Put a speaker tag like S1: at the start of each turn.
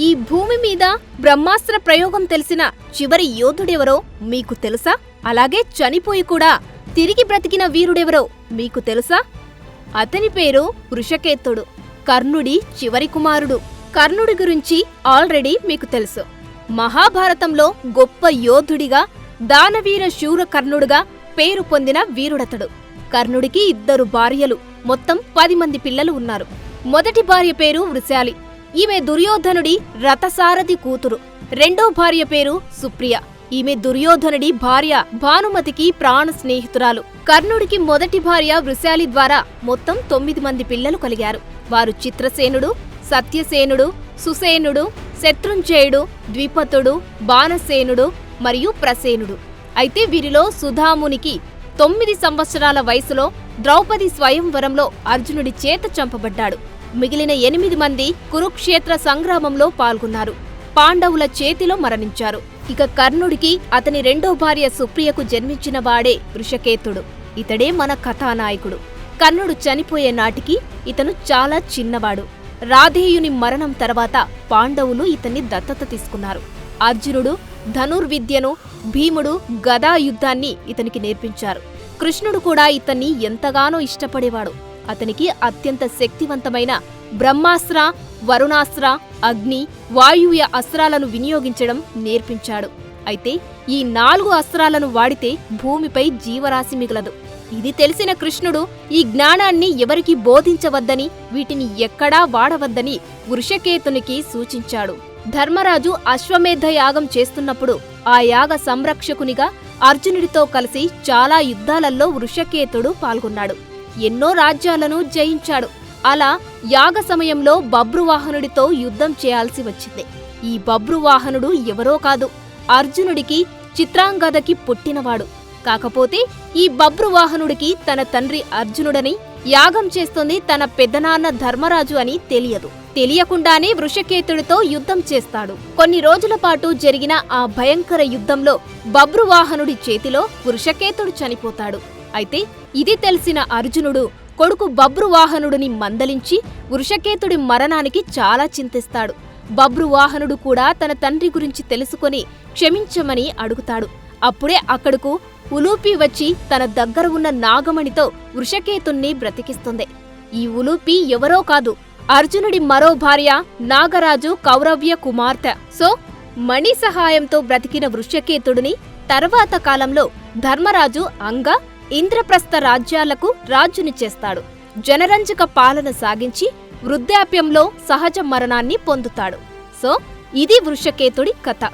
S1: ఈ భూమి మీద బ్రహ్మాస్త్ర ప్రయోగం తెలిసిన చివరి యోధుడెవరో మీకు తెలుసా? అలాగే చనిపోయి కూడా తిరిగి బ్రతికిన వీరుడెవరో మీకు తెలుసా? అతని పేరు వృషకేతుడు, కర్ణుడి చివరి కుమారుడు. కర్ణుడి గురించి ఆల్రెడీ మీకు తెలుసు. మహాభారతంలో గొప్ప యోధుడిగా, దానవీర శూర కర్ణుడుగా పేరు పొందిన వీరుడతడు. కర్ణుడికి 2 భార్యలు, మొత్తం 10 మంది పిల్లలు ఉన్నారు. మొదటి భార్య పేరు వృషాలి. ఈమె దుర్యోధనుడి రథసారథి కూతురు. రెండో భార్య పేరు సుప్రియ. ఈమె దుర్యోధనుడి భార్య భానుమతికి ప్రాణ స్నేహితురాలు. కర్ణుడికి మొదటి భార్య వృషాలి ద్వారా మొత్తం 9 మంది పిల్లలు కలిగారు. వారు చిత్రసేనుడు, సత్యసేనుడు, సుసేనుడు, శత్రుంజయుడు, ద్విపతుడు, బాణసేనుడు మరియు ప్రసేనుడు. అయితే వీరిలో సుధామునికి 9 సంవత్సరాల వయసులో ద్రౌపది స్వయంవరంలో అర్జునుడి చేత చంపబడ్డాడు. మిగిలిన 8 మంది కురుక్షేత్ర సంగ్రామంలో పాల్గొన్నారు. పాండవుల చేతిలో మరణించారు. ఇక కర్ణుడికి అతని రెండో భార్య సుప్రియకు జన్మించిన వాడే వృషకేతుడు. ఇతడే మన కథానాయకుడు. కర్ణుడు చనిపోయే నాటికి ఇతను చాలా చిన్నవాడు. రాధేయుని మరణం తర్వాత పాండవులు ఇతన్ని దత్తత తీసుకున్నారు. అర్జునుడు ధనుర్విద్యను, భీముడు గదా యుద్ధాన్ని ఇతనికి నేర్పించారు. కృష్ణుడు కూడా ఇతన్ని ఎంతగానో ఇష్టపడేవాడు. అతనికి అత్యంత శక్తివంతమైన బ్రహ్మాస్త్ర, వరుణాస్త్ర, అగ్ని, వాయువ్య అస్త్రాలను వినియోగించడం నేర్పించాడు. అయితే ఈ 4 అస్త్రాలను వాడితే భూమిపై జీవరాశి మిగలదు. ఇది తెలిసిన కృష్ణుడు ఈ జ్ఞానాన్ని ఎవరికీ బోధించవద్దని, వీటిని ఎక్కడా వాడవద్దని వృషకేతునికి సూచించాడు. ధర్మరాజు అశ్వమేధ యాగం చేస్తున్నప్పుడు ఆ యాగ సంరక్షకునిగా అర్జునుడితో కలిసి చాలా యుద్ధాలలో వృషకేతుడు పాల్గొన్నాడు. ఎన్నో రాజ్యాలను జయించాడు. అలా యాగ సమయంలో బభ్రువాహనుడితో యుద్ధం చేయాల్సి వచ్చింది. ఈ బభ్రువాహనుడు ఎవరో కాదు, అర్జునుడికి చిత్రాంగదకి పుట్టినవాడు. కాకపోతే ఈ బభ్రువాహనుడికి తన తండ్రి అర్జునుడని, యాగం చేస్తుంది తన పెద్దనాన్న ధర్మరాజు అని తెలియదు. తెలియకుండానే వృషకేతుడితో యుద్ధం చేస్తాడు. కొన్ని రోజుల పాటు జరిగిన ఆ భయంకర యుద్ధంలో బభ్రువాహనుడి చేతిలో వృషకేతుడు చనిపోతాడు. అయితే ఇది తెలిసిన అర్జునుడు కొడుకు బభ్రువాహనుడిని మందలించి వృషకేతుడి మరణానికి చాలా చింతిస్తాడు. బభ్రువాహనుడు కూడా తన తండ్రి గురించి తెలుసుకొని క్షమించమని అడుగుతాడు. అప్పుడే అక్కడకు ఉలూపి వచ్చి తన దగ్గర ఉన్న నాగమణితో వృషకేతుణ్ణి బ్రతికిస్తుంది. ఈ ఉలూపి ఎవరో కాదు, అర్జునుడి మరో భార్య నాగరాజు కౌరవ్య కుమార్తె. సో మణి సహాయంతో బ్రతికిన వృషకేతుడిని తర్వాత కాలంలో ధర్మరాజు అంగ, ఇంద్రప్రస్థ రాజ్యాలకు రాజుని చేస్తాడు. జనరంజక పాలన సాగించి వృద్ధాప్యంలో సహజ మరణాన్ని పొందుతాడు. సో ఇది వృషకేతుడి కథ.